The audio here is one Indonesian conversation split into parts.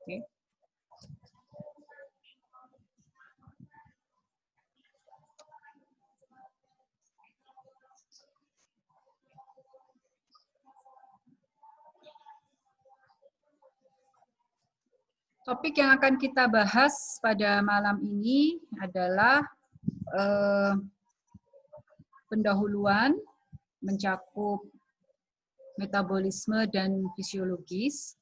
Oke. Topik yang akan kita bahas pada malam ini adalah pendahuluan, mencakup metabolisme dan fisiologis.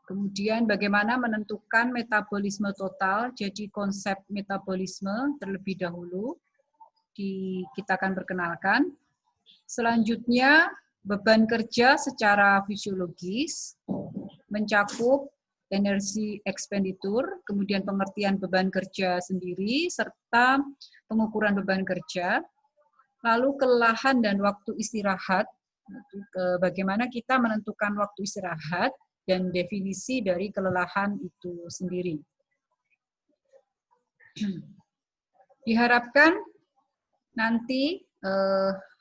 Kemudian bagaimana menentukan metabolisme total, jadi konsep metabolisme terlebih dahulu kita akan perkenalkan. Selanjutnya beban kerja secara fisiologis, mencakup energi ekspenditur, kemudian pengertian beban kerja sendiri, serta pengukuran beban kerja, lalu kelelahan dan waktu istirahat, bagaimana kita menentukan waktu istirahat, dan definisi dari kelelahan itu sendiri. Diharapkan nanti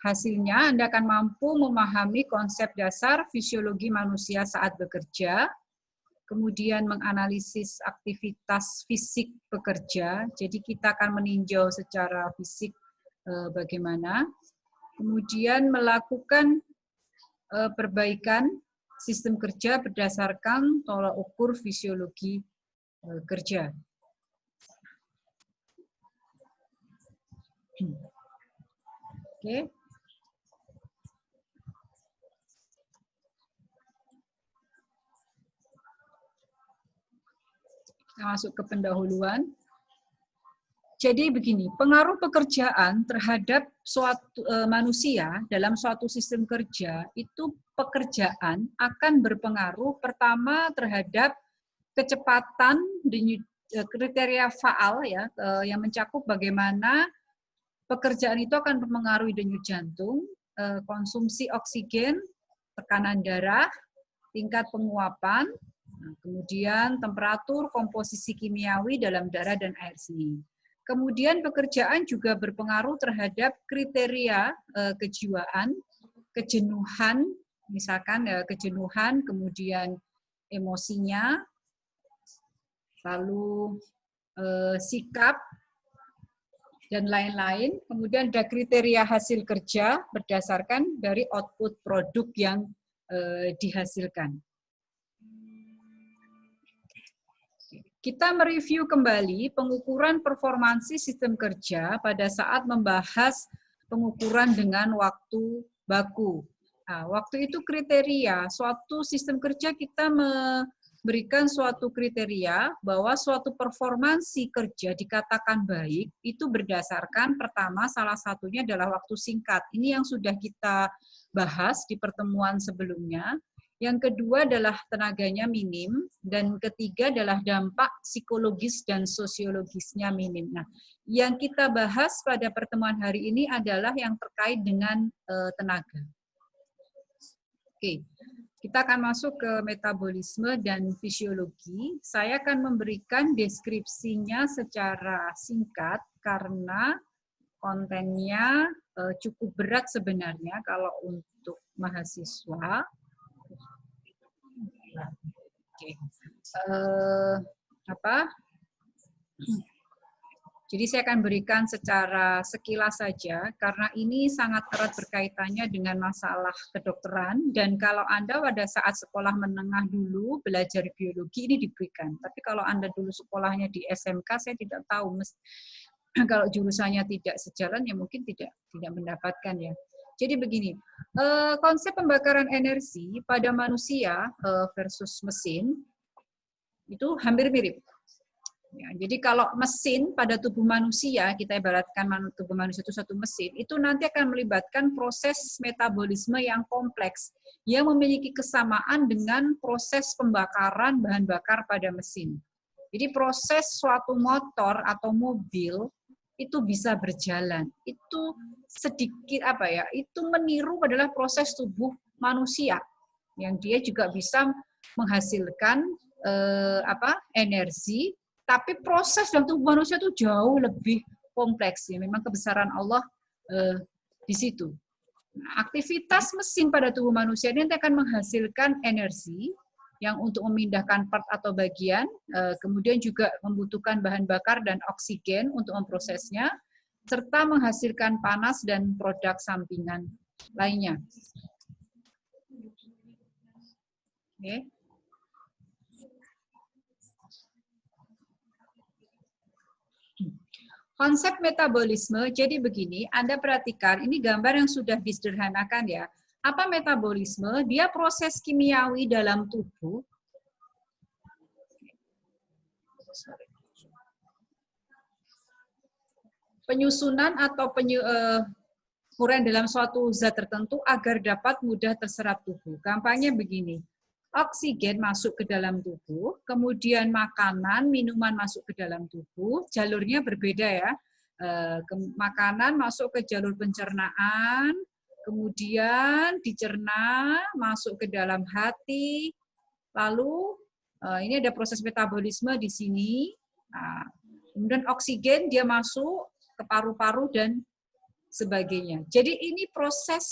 hasilnya Anda akan mampu memahami konsep dasar fisiologi manusia saat bekerja, kemudian menganalisis aktivitas fisik bekerja, jadi kita akan meninjau secara fisik bagaimana, kemudian melakukan perbaikan sistem kerja berdasarkan tolak ukur fisiologi kerja. Oke. Kita masuk ke pendahuluan. Jadi begini, pengaruh pekerjaan terhadap suatu manusia dalam suatu sistem kerja, itu pekerjaan akan berpengaruh pertama terhadap kecepatan kriteria faal ya, yang mencakup bagaimana pekerjaan itu akan mempengaruhi denyut jantung, konsumsi oksigen, tekanan darah, tingkat penguapan, kemudian temperatur, komposisi kimiawi dalam darah dan air seni. Kemudian pekerjaan juga berpengaruh terhadap kriteria kejiwaan, kejenuhan, misalkan kejenuhan, kemudian emosinya, lalu sikap, dan lain-lain. Kemudian ada kriteria hasil kerja berdasarkan dari output produk yang dihasilkan. Kita mereview kembali pengukuran performansi sistem kerja pada saat membahas pengukuran dengan waktu baku. Nah, waktu itu kriteria, suatu sistem kerja kita memberikan suatu kriteria bahwa suatu performansi kerja dikatakan baik, itu berdasarkan pertama salah satunya adalah waktu singkat. Ini yang sudah kita bahas di pertemuan sebelumnya. Yang kedua adalah tenaganya minim, dan ketiga adalah dampak psikologis dan sosiologisnya minim. Nah, yang kita bahas pada pertemuan hari ini adalah yang terkait dengan tenaga. Oke, kita akan masuk ke metabolisme dan fisiologi. Saya akan memberikan deskripsinya secara singkat karena kontennya cukup berat sebenarnya kalau untuk mahasiswa. Oke. Jadi saya akan berikan secara sekilas saja, karena ini sangat erat berkaitannya dengan masalah kedokteran, dan kalau Anda pada saat sekolah menengah dulu belajar biologi ini diberikan. Tapi kalau Anda dulu sekolahnya di SMK, saya tidak tahu, kalau jurusannya tidak sejalan, ya mungkin tidak mendapatkan ya. Jadi begini, konsep pembakaran energi pada manusia versus mesin itu hampir mirip. Ya, jadi kalau mesin pada tubuh manusia, kita ibaratkan tubuh manusia itu satu mesin, itu nanti akan melibatkan proses metabolisme yang kompleks, yang memiliki kesamaan dengan proses pembakaran bahan bakar pada mesin. Jadi proses suatu motor atau mobil itu bisa berjalan, itu sedikit itu meniru adalah proses tubuh manusia yang dia juga bisa menghasilkan energi, tapi proses dalam tubuh manusia itu jauh lebih kompleks ya, memang kebesaran Allah di situ. Nah, aktivitas mesin pada tubuh manusia ini akan menghasilkan energi, yang untuk memindahkan part atau bagian, kemudian juga membutuhkan bahan bakar dan oksigen untuk memprosesnya, serta menghasilkan panas dan produk sampingan lainnya. Oke. Konsep metabolisme, jadi begini, Anda perhatikan, ini gambar yang sudah disederhanakan ya. Apa metabolisme? Dia proses kimiawi dalam tubuh. Penyusunan atau penguraian dalam suatu zat tertentu agar dapat mudah terserap tubuh. Gampangnya begini, oksigen masuk ke dalam tubuh, kemudian makanan, minuman masuk ke dalam tubuh, jalurnya berbeda ya. Makanan masuk ke jalur pencernaan, kemudian dicerna, masuk ke dalam hati, lalu ini ada proses metabolisme di sini. Nah, kemudian oksigen dia masuk ke paru-paru dan sebagainya. Jadi ini proses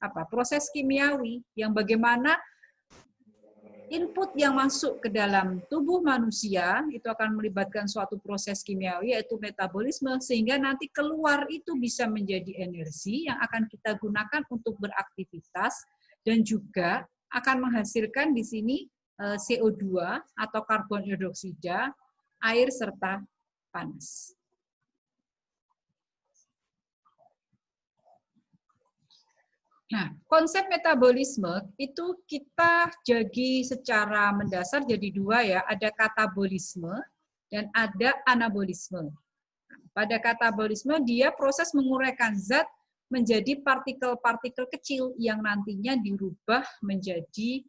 apa? Proses kimiawi yang bagaimana input yang masuk ke dalam tubuh manusia itu akan melibatkan suatu proses kimiawi yaitu metabolisme sehingga nanti keluar itu bisa menjadi energi yang akan kita gunakan untuk beraktivitas dan juga akan menghasilkan di sini CO2 atau karbon dioksida, air serta panas. Nah, konsep metabolisme itu kita jadi secara mendasar jadi dua ya, ada katabolisme dan ada anabolisme. Pada katabolisme dia proses menguraikan zat menjadi partikel-partikel kecil yang nantinya dirubah menjadi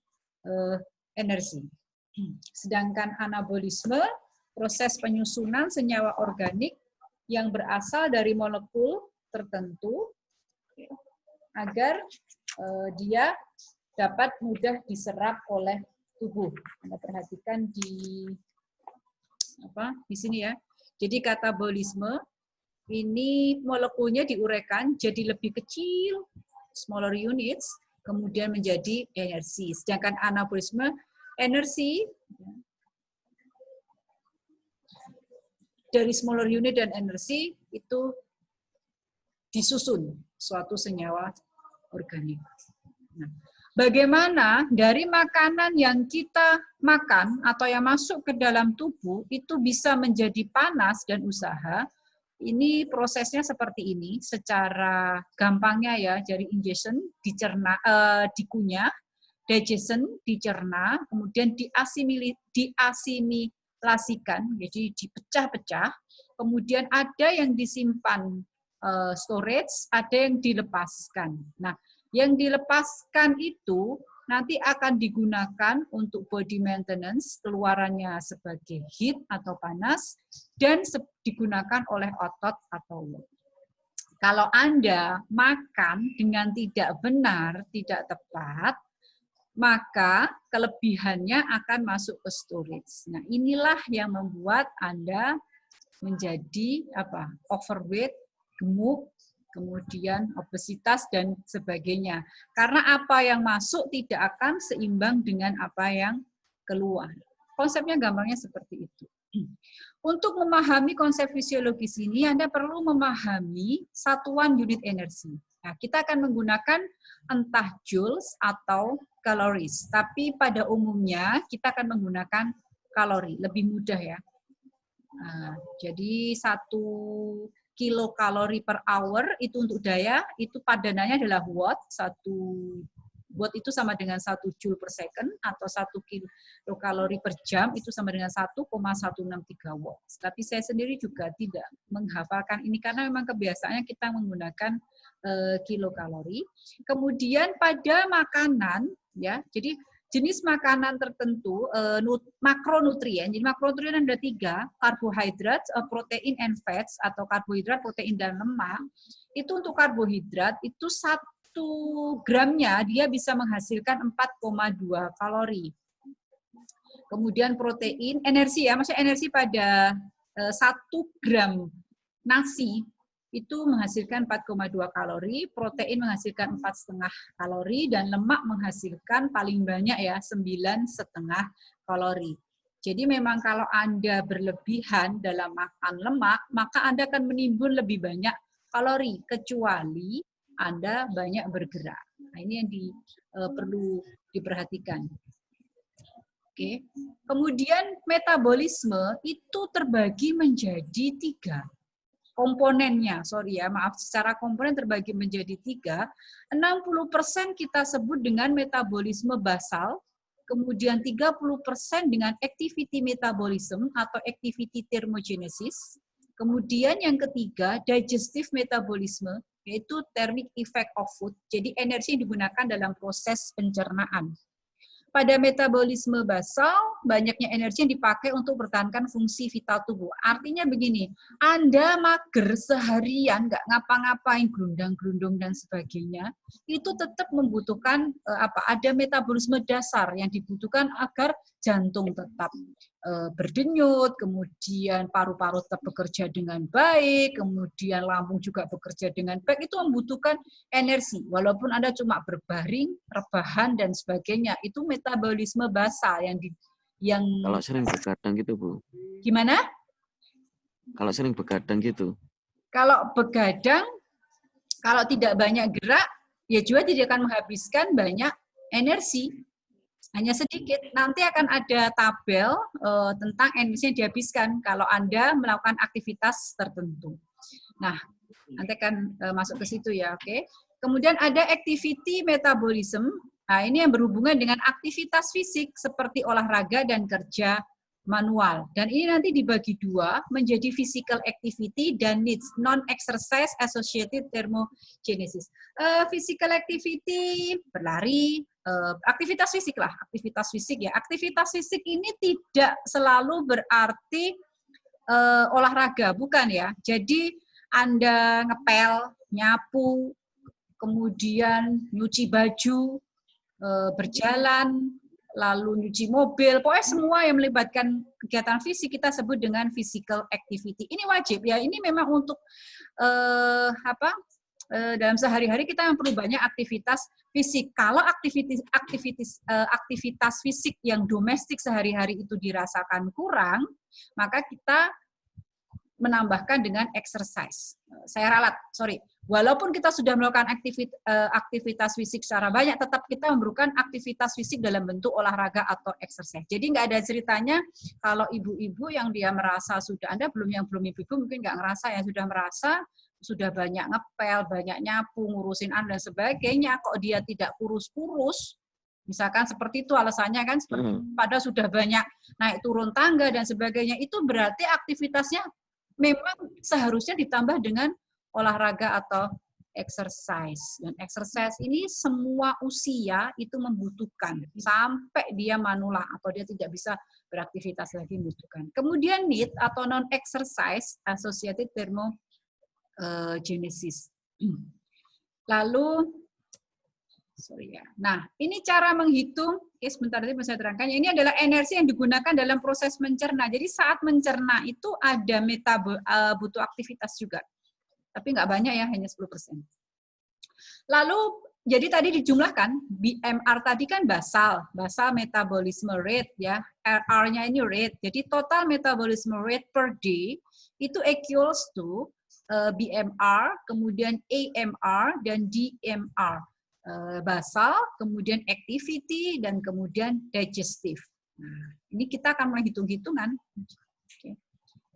energi. Sedangkan anabolisme proses penyusunan senyawa organik yang berasal dari molekul tertentu agar dia dapat mudah diserap oleh tubuh. Anda perhatikan di sini ya. Jadi katabolisme ini molekulnya diuraikan jadi lebih kecil, smaller units, kemudian menjadi energi. Sedangkan anabolisme energi dari smaller unit dan energi itu disusun suatu senyawa organik. Nah, bagaimana dari makanan yang kita makan atau yang masuk ke dalam tubuh itu bisa menjadi panas dan usaha, ini prosesnya seperti ini, secara gampangnya ya, dari ingestion, dicerna, dikunyah, digestion, dicerna, kemudian diasimilasikan, jadi dipecah-pecah, kemudian ada yang disimpan storage, ada yang dilepaskan. Nah, yang dilepaskan itu nanti akan digunakan untuk body maintenance, keluarannya sebagai heat atau panas, dan digunakan oleh otot atau lem. Kalau Anda makan dengan tidak benar, tidak tepat, maka kelebihannya akan masuk ke storage. Nah, inilah yang membuat Anda menjadi overweight, gemuk, kemudian obesitas dan sebagainya. Karena apa yang masuk tidak akan seimbang dengan apa yang keluar. Konsepnya gampangnya seperti itu. Untuk memahami konsep fisiologis ini, Anda perlu memahami satuan unit energi. Nah, kita akan menggunakan entah joules atau calories, tapi pada umumnya kita akan menggunakan kalori, lebih mudah ya. Nah, jadi 1 kilokalori per hour itu untuk daya, itu padanannya adalah watt. 1 watt itu sama dengan 1 joule per second, atau 1 kilokalori per jam itu sama dengan 1,163 watt. Tapi saya sendiri juga tidak menghafalkan ini karena memang kebiasaannya kita menggunakan kilokalori. Kemudian pada makanan ya, jadi jenis makanan tertentu, makronutrien. Jadi makronutrien ada 3, karbohidrat, protein and fats, atau karbohidrat, protein, dan lemak. Itu untuk karbohidrat, itu 1 gramnya dia bisa menghasilkan 4,2 kalori. Kemudian protein, energi ya, maksudnya energi pada 1 gram nasi, itu menghasilkan 4,2 kalori, protein menghasilkan 4,5 kalori, dan lemak menghasilkan paling banyak ya 9,5 kalori. Jadi memang kalau Anda berlebihan dalam makan lemak, maka Anda akan menimbun lebih banyak kalori, kecuali Anda banyak bergerak. Nah, ini yang perlu diperhatikan. Oke. Kemudian metabolisme itu terbagi menjadi 3 komponennya. Sorry ya, maaf, secara komponen terbagi menjadi 3. 60% kita sebut dengan metabolisme basal, kemudian 30% dengan activity metabolism atau activity thermogenesis. Kemudian yang ketiga, digestive metabolisme, yaitu thermic effect of food. Jadi energi yang digunakan dalam proses pencernaan. Pada metabolisme basal, banyaknya energi yang dipakai untuk mempertahankan fungsi vital tubuh. Artinya begini, Anda mager seharian, nggak ngapa-ngapain, gerundang-gerundung dan sebagainya, itu tetap membutuhkan ada metabolisme dasar yang dibutuhkan agar jantung tetap berdenyut, kemudian paru-paru tetap bekerja dengan baik, kemudian lambung juga bekerja dengan baik, itu membutuhkan energi. Walaupun Anda cuma berbaring, rebahan, dan sebagainya, itu metabolisme basal yang kalau sering begadang gitu, Bu. Gimana? Kalau sering begadang gitu. Kalau begadang, kalau tidak banyak gerak, ya juga tidak akan menghabiskan banyak energi. Hanya sedikit. Nanti akan ada tabel tentang energi yang dihabiskan kalau Anda melakukan aktivitas tertentu. Nah, nanti akan masuk ke situ ya, oke. Kemudian ada activity metabolism. Nah, ini yang berhubungan dengan aktivitas fisik seperti olahraga dan kerja manual. Dan ini nanti dibagi 2 menjadi physical activity dan needs non-exercise associated thermogenesis. Physical activity, berlari, aktivitas fisik lah, aktivitas fisik ya. Aktivitas fisik ini tidak selalu berarti olahraga, bukan ya. Jadi Anda ngepel, nyapu, kemudian nyuci baju, berjalan, lalu nyuci mobil, pokoknya semua yang melibatkan kegiatan fisik kita sebut dengan physical activity. Ini wajib ya, ini memang untuk dalam sehari-hari kita yang perlu banyak aktivitas fisik. Kalau aktivitas fisik yang domestik sehari-hari itu dirasakan kurang, maka kita menambahkan dengan exercise. Saya ralat, sorry. Walaupun kita sudah melakukan aktivitas fisik secara banyak, tetap kita memerlukan aktivitas fisik dalam bentuk olahraga atau exercise. Jadi nggak ada ceritanya kalau ibu-ibu yang dia merasa sudah, Anda yang belum ibu-ibu mungkin nggak ngerasa, yang sudah merasa sudah banyak ngepel, banyak nyapu, ngurusin Anda dan sebagainya, kok dia tidak kurus-kurus, misalkan seperti itu alasannya kan, padahal sudah banyak naik turun tangga dan sebagainya, itu berarti aktivitasnya memang seharusnya ditambah dengan olahraga atau exercise. Dan exercise ini semua usia itu membutuhkan, sampai dia manula atau dia tidak bisa beraktivitas lagi membutuhkan. Kemudian need atau non-exercise associated thermogenesis. Lalu, sorry ya. Nah, ini cara menghitung, sebentar nanti saya terangkan. Ini adalah energi yang digunakan dalam proses mencerna. Jadi saat mencerna itu ada butuh aktivitas juga. Tapi nggak banyak ya, hanya 10%. Lalu, jadi tadi dijumlahkan, BMR tadi kan basal metabolisme rate ya, R-nya ini rate. Jadi total metabolisme rate per day itu equals to BMR, kemudian AMR, dan DMR. Basal, kemudian activity, dan kemudian digestive. Nah, ini kita akan menghitung-hitungan. Okay.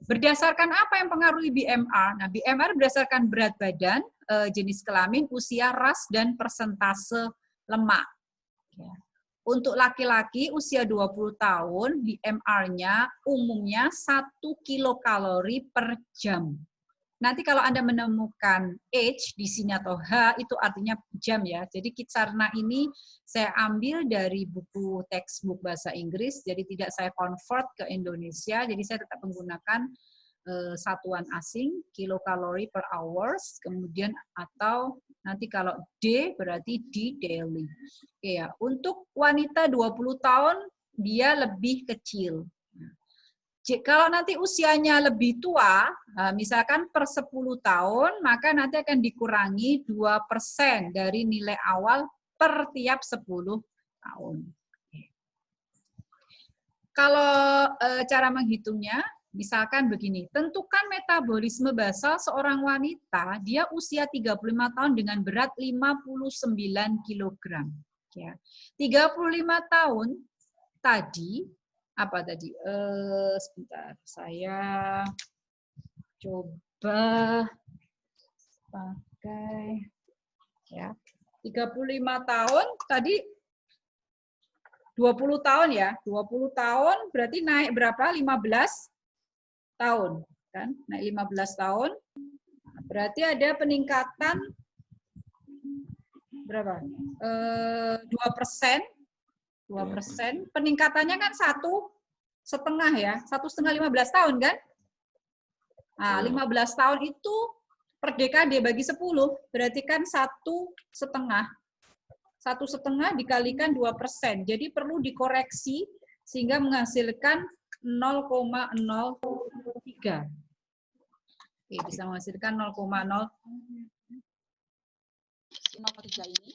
Berdasarkan apa yang mempengaruhi BMR? Nah, BMR berdasarkan berat badan, jenis kelamin, usia, ras, dan persentase lemak. Okay. Untuk laki-laki usia 20 tahun, BMR-nya umumnya 1 kilokalori per jam. Nanti kalau Anda menemukan H di sini atau H, itu artinya jam ya. Jadi Kitsarna ini saya ambil dari buku textbook bahasa Inggris, jadi tidak saya convert ke Indonesia, jadi saya tetap menggunakan satuan asing, kilokalori per hours, kemudian atau nanti kalau D berarti D daily. Oke ya, untuk wanita 20 tahun dia lebih kecil. Kalau nanti usianya lebih tua, misalkan per 10 tahun, maka nanti akan dikurangi 2% dari nilai awal per tiap 10 tahun. Kalau cara menghitungnya, misalkan begini, tentukan metabolisme basal seorang wanita, dia usia 35 tahun dengan berat 59 kg. Ya. 35 tahun tadi, apa tadi? Sebentar, saya coba pakai ya. 35 tahun tadi 20 tahun ya. 20 tahun berarti naik berapa? 15 tahun, kan? Naik 15 tahun. Berarti ada peningkatan berapa? 2%. 2%. Peningkatannya kan 1,5 ya. 1,5 15 tahun kan? Nah, 15 tahun itu per dekade bagi 10, berarti kan 1,5. 1,5 dikalikan 2%. Jadi perlu dikoreksi sehingga menghasilkan 0,03. Oke, bisa menghasilkan 0,03 ini.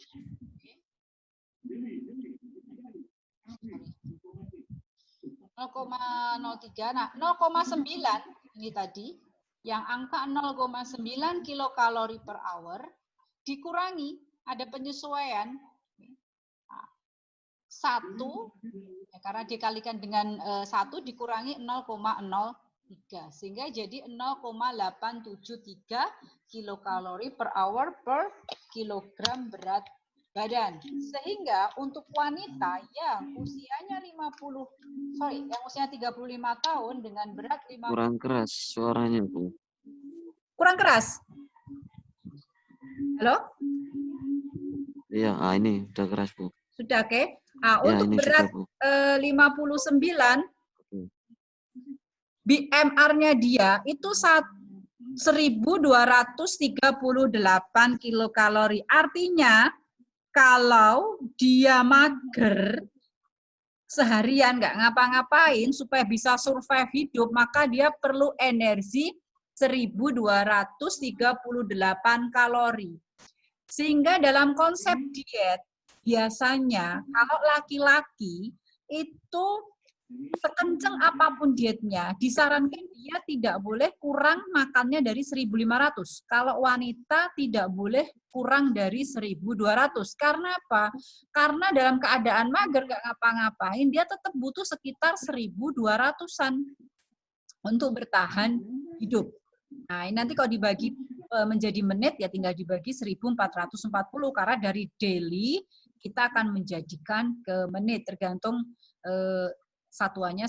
0,03. Nah, 0,9 ini tadi, yang angka 0,9 kilokalori per hour dikurangi, ada penyesuaian 1, ya, karena dikalikan dengan 1 dikurangi 0,03, sehingga jadi 0,873 kilokalori per hour per kilogram berat badan. Sehingga untuk wanita yang usianya 35 tahun dengan berat 50. Kurang keras suaranya, Bu. Kurang keras? Halo? Iya, ini udah keras, Bu. Sudah, oke. Nah, Ya, untuk ini berat sudah, 59, BMR-nya dia itu 1.238 kilokalori. Artinya, kalau dia mager seharian nggak ngapa-ngapain supaya bisa survive hidup, maka dia perlu energi 1.238 kalori. Sehingga dalam konsep diet, biasanya kalau laki-laki itu sekencang apapun dietnya, disarankan dia tidak boleh kurang makannya dari 1.500. Kalau wanita tidak boleh kurang dari 1.200. Karena apa? Karena dalam keadaan mager, nggak ngapa-ngapain, dia tetap butuh sekitar 1.200-an untuk bertahan hidup. Nah, ini nanti kalau dibagi menjadi menit, ya tinggal dibagi 1.440, karena dari daily kita akan menjadikan ke menit, tergantung satuannya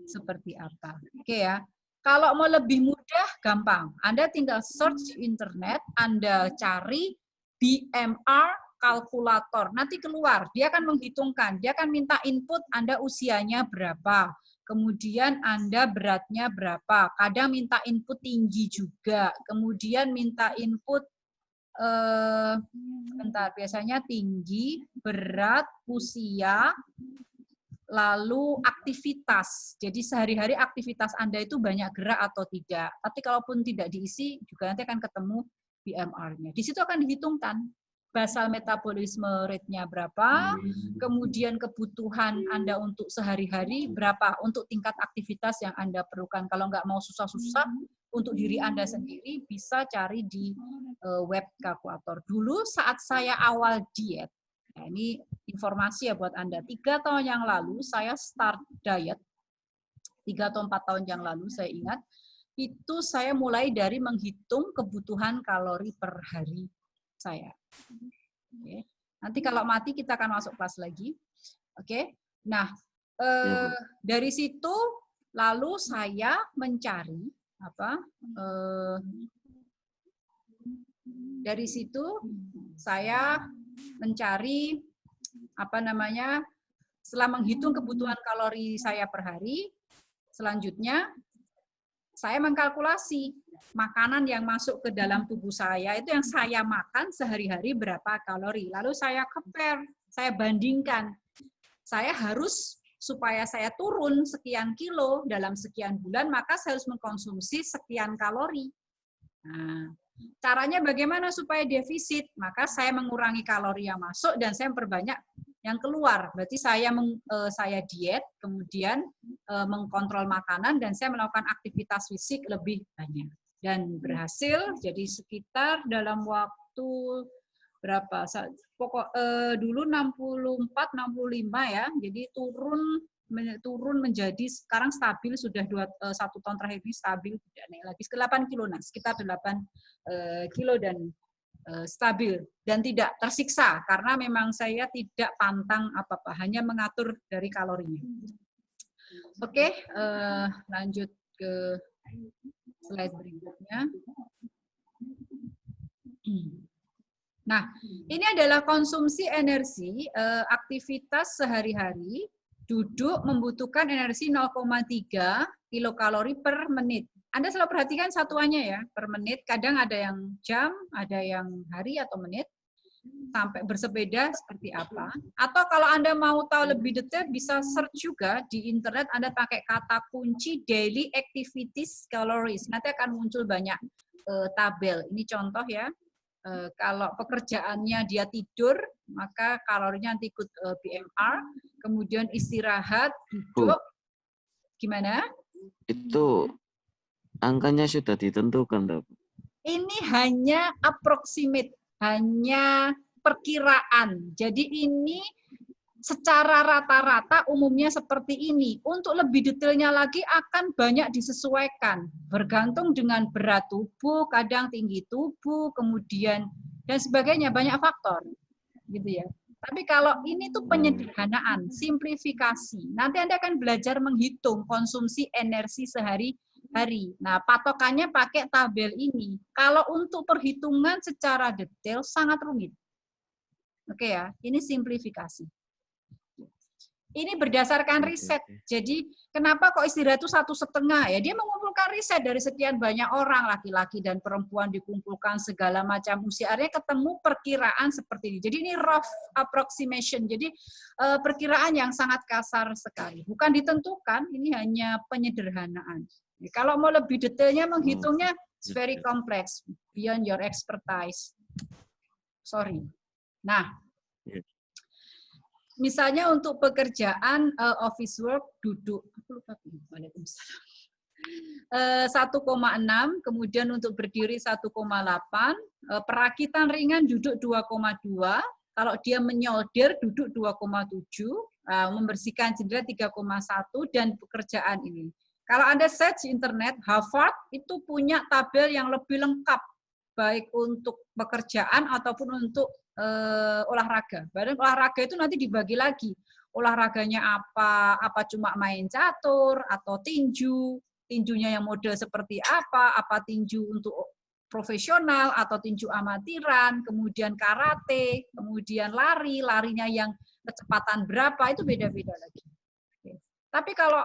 seperti apa. Oke ya. Kalau mau lebih mudah, gampang. Anda tinggal search di internet, Anda cari BMR kalkulator. Nanti keluar, dia akan menghitungkan, dia akan minta input Anda usianya berapa, kemudian Anda beratnya berapa, kadang minta input tinggi juga, kemudian minta input biasanya tinggi, berat, usia, lalu aktivitas. Jadi sehari-hari aktivitas Anda itu banyak gerak atau tidak. Tapi kalaupun tidak diisi, juga nanti akan ketemu BMR-nya. Di situ akan dihitungkan basal metabolisme rate-nya berapa, kemudian kebutuhan Anda untuk sehari-hari berapa, untuk tingkat aktivitas yang Anda perlukan. Kalau nggak mau susah-susah, untuk diri Anda sendiri bisa cari di web kalkulator. Dulu saat saya awal diet, nah, ini informasi ya buat Anda. 3 tahun yang lalu saya start diet. 3 atau 4 tahun yang lalu saya ingat. Itu saya mulai dari menghitung kebutuhan kalori per hari saya. Oke. Nanti kalau mati kita akan masuk kelas lagi. Oke. Nah, dari situ lalu saya mencari apa? Dari situ saya mencari setelah menghitung kebutuhan kalori saya per hari, selanjutnya saya mengkalkulasi makanan yang masuk ke dalam tubuh saya, itu yang saya makan sehari-hari berapa kalori. Lalu saya compare, saya bandingkan. Saya harus supaya saya turun sekian kilo dalam sekian bulan, maka saya harus mengkonsumsi sekian kalori. Nah, caranya bagaimana supaya defisit? Maka saya mengurangi kalori yang masuk dan saya memperbanyak yang keluar. Berarti saya diet, kemudian mengkontrol makanan, dan saya melakukan aktivitas fisik lebih banyak. Dan berhasil, jadi sekitar dalam waktu berapa? Dulu 64, 65 ya. Jadi turun menjadi sekarang stabil, sudah 1 tahun terakhir ini stabil, tidak naik lagi ke 8 kilo, nah sekitar 8 kilo dan stabil dan tidak tersiksa karena memang saya tidak pantang apa-apa, hanya mengatur dari kalorinya. Oke, lanjut ke slide berikutnya. Nah, ini adalah konsumsi energi, aktivitas sehari-hari, duduk membutuhkan energi 0,3 kilokalori per menit. Anda selalu perhatikan satuannya ya, per menit. Kadang ada yang jam, ada yang hari atau menit, sampai bersepeda seperti apa. Atau kalau Anda mau tahu lebih detail, bisa search juga di internet, Anda pakai kata kunci daily activities calories. Nanti akan muncul banyak tabel. Ini contoh ya. Kalau pekerjaannya dia tidur, maka kalorinya nanti ikut BMR, kemudian istirahat, duduk, gimana? Itu angkanya sudah ditentukan, Dok. Ini hanya approximate, hanya perkiraan. Jadi ini secara rata-rata umumnya seperti ini. Untuk lebih detailnya lagi akan banyak disesuaikan. Bergantung dengan berat tubuh, kadang tinggi tubuh, kemudian dan sebagainya, banyak faktor. Gitu ya. Tapi kalau ini tuh penyederhanaan, simplifikasi. Nanti Anda akan belajar menghitung konsumsi energi sehari-hari. Nah, patokannya pakai tabel ini. Kalau untuk perhitungan secara detail sangat rumit. Oke ya, ini simplifikasi. Ini berdasarkan riset. Jadi kenapa kok istirahat itu 1,5? Ya dia mengumpulkan riset dari sekian banyak orang, laki-laki dan perempuan dikumpulkan segala macam usia. Artinya ketemu perkiraan seperti ini. Jadi ini rough approximation. Jadi perkiraan yang sangat kasar sekali. Bukan ditentukan, ini hanya penyederhanaan. Kalau mau lebih detailnya menghitungnya, it's very complex, beyond your expertise. Sorry. Nah, misalnya untuk pekerjaan office work duduk, aku lupa, 1,6, kemudian untuk berdiri 1,8, perakitan ringan duduk 2,2, kalau dia menyolder duduk 2,7, membersihkan jendela 3,1, dan pekerjaan ini. Kalau Anda search di internet, Harvard itu punya tabel yang lebih lengkap, baik untuk pekerjaan ataupun untuk olahraga. Badan olahraga itu nanti dibagi lagi. Olahraganya apa cuma main catur atau tinju, tinjunya yang model seperti apa tinju untuk profesional atau tinju amatiran, kemudian karate, kemudian larinya yang kecepatan berapa, itu beda-beda lagi. Oke. Tapi kalau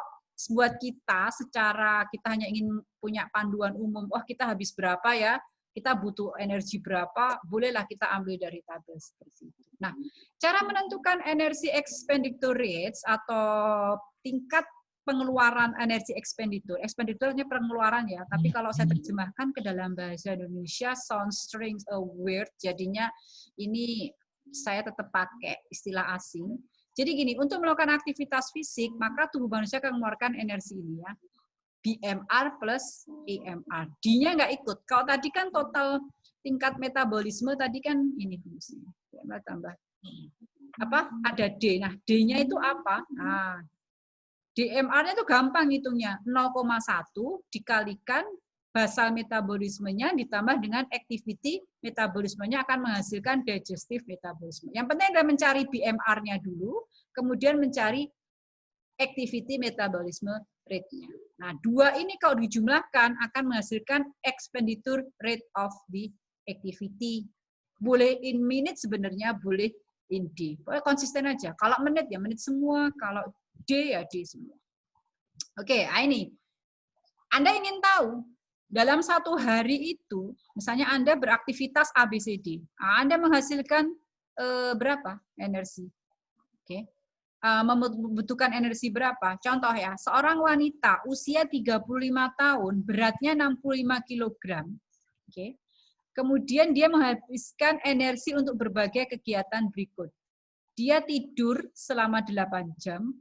buat kita, secara kita hanya ingin punya panduan umum, kita habis berapa ya, kita butuh energi berapa, bolehlah kita ambil dari tabel seperti itu. Nah, cara menentukan energi expenditure rates atau tingkat pengeluaran energi expenditure-nya pengeluaran ya, tapi kalau saya terjemahkan ke dalam bahasa Indonesia, sound strings weird, jadinya ini saya tetap pakai istilah asing. Jadi gini, untuk melakukan aktivitas fisik, maka tubuh manusia akan mengeluarkan energi ini ya. BMR plus EMR. D-nya nggak ikut. Kalau tadi kan total tingkat metabolisme tadi kan ini tambah apa? Ada D. Nah, D-nya itu apa? Nah, DMR-nya itu gampang hitungnya. 0,1 dikalikan basal metabolismenya ditambah dengan activity metabolismenya akan menghasilkan digestive metabolisme. Yang penting adalah mencari BMR-nya dulu, kemudian mencari activity metabolisme rate-nya. Nah, dua ini kalau dijumlahkan akan menghasilkan expenditure rate of the activity. Boleh in minute sebenarnya, boleh in day. Pokoknya konsisten aja. Kalau menit ya menit semua, kalau day ya day semua. Oke, ini. Anda ingin tahu, dalam satu hari itu, misalnya Anda beraktivitas ABCD, Anda menghasilkan berapa energi? Oke. membutuhkan energi berapa? Contoh ya, seorang wanita usia 35 tahun, beratnya 65 kg. Oke. Kemudian dia menghabiskan energi untuk berbagai kegiatan berikut. Dia tidur selama 8 jam,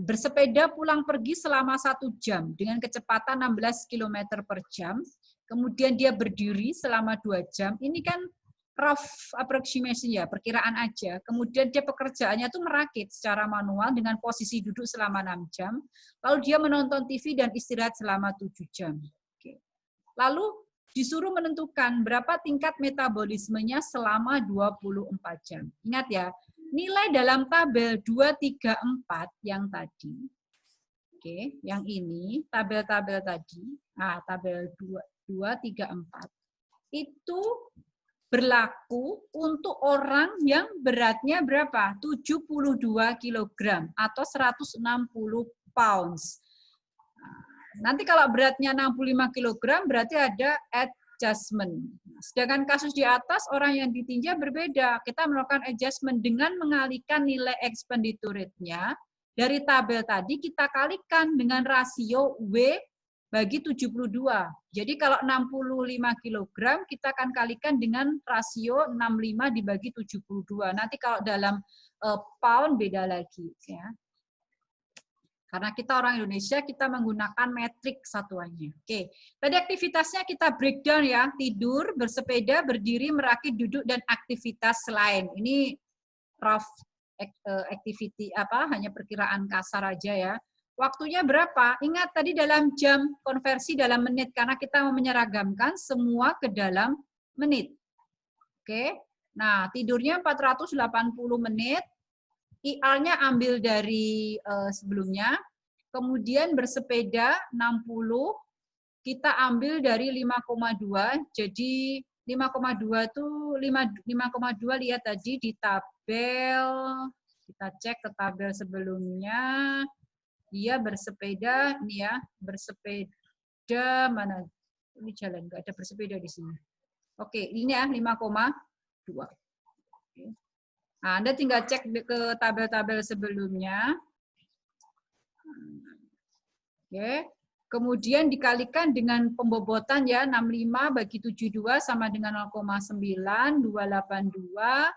bersepeda pulang pergi selama 1 jam dengan kecepatan 16 km per jam, kemudian dia berdiri selama 2 jam, ini kan rough approximation ya, perkiraan aja. Kemudian dia pekerjaannya tuh merakit secara manual dengan posisi duduk selama 6 jam, lalu dia menonton TV dan istirahat selama 7 jam. Oke. Lalu disuruh menentukan berapa tingkat metabolismenya selama 24 jam. Ingat ya, nilai dalam tabel 2, 3, 4 yang tadi, oke, yang ini, tabel-tabel tadi, tabel 2, 3, 4, itu berlaku untuk orang yang beratnya berapa? 72 kg atau 160 pounds. Nanti kalau beratnya 65 kg berarti ada adjustment. Sedangkan kasus di atas orang yang ditinjau berbeda. Kita melakukan adjustment dengan mengalihkan nilai expenditure rate-nya dari tabel tadi kita kalikan dengan rasio W bagi 72. Jadi kalau 65 kg kita akan kalikan dengan rasio 65 dibagi 72. Nanti kalau dalam pound beda lagi ya. Karena kita orang Indonesia, kita menggunakan metrik satuannya. Oke, tadi aktivitasnya kita breakdown ya, tidur, bersepeda, berdiri, merakit, duduk, dan aktivitas lain. Ini rough activity, hanya perkiraan kasar aja ya. Waktunya berapa? Ingat tadi dalam jam, konversi dalam menit, karena kita mau menyeragamkan semua ke dalam menit. Oke, nah tidurnya 480 menit, IR-nya ambil dari sebelumnya, kemudian bersepeda 60, kita ambil dari 5,2, jadi 5,2 itu 5,2 lihat tadi di tabel, kita cek ke tabel sebelumnya, dia bersepeda, ini ya, bersepeda, mana, ini jalan, nggak ada bersepeda di sini. Oke, ini ya 5,2. Oke. Nah, Anda tinggal cek ke tabel-tabel sebelumnya. Oke. Kemudian dikalikan dengan pembobotan ya, 65 bagi 72 sama dengan 0,9, 282,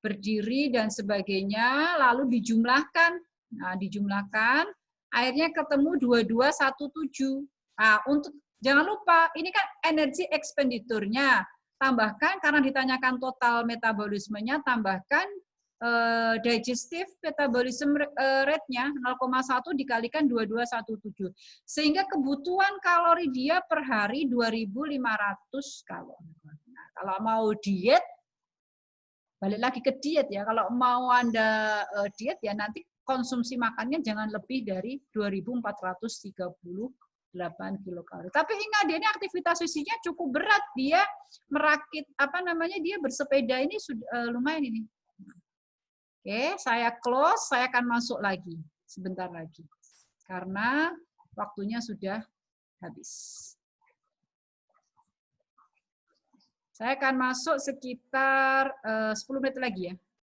berdiri dan sebagainya, lalu dijumlahkan. Nah, dijumlahkan, akhirnya ketemu 2217. Nah, untuk jangan lupa, ini kan energi expenditure-nya. Tambahkan, karena ditanyakan total metabolismenya, tambahkan digestive metabolism rate-nya 0,1 dikalikan 2217. Sehingga kebutuhan kalori dia per hari 2.500 kalori. Nah, kalau mau diet, balik lagi ke diet ya. Kalau mau Anda diet ya nanti konsumsi makannya jangan lebih dari 2.438 kilokalori. Tapi ingat dia ini aktivitas fisiknya cukup berat. Dia merakit dia bersepeda ini sudah lumayan ini. Oke, saya close, saya akan masuk lagi sebentar lagi. Karena waktunya sudah habis. Saya akan masuk sekitar 10 menit lagi ya.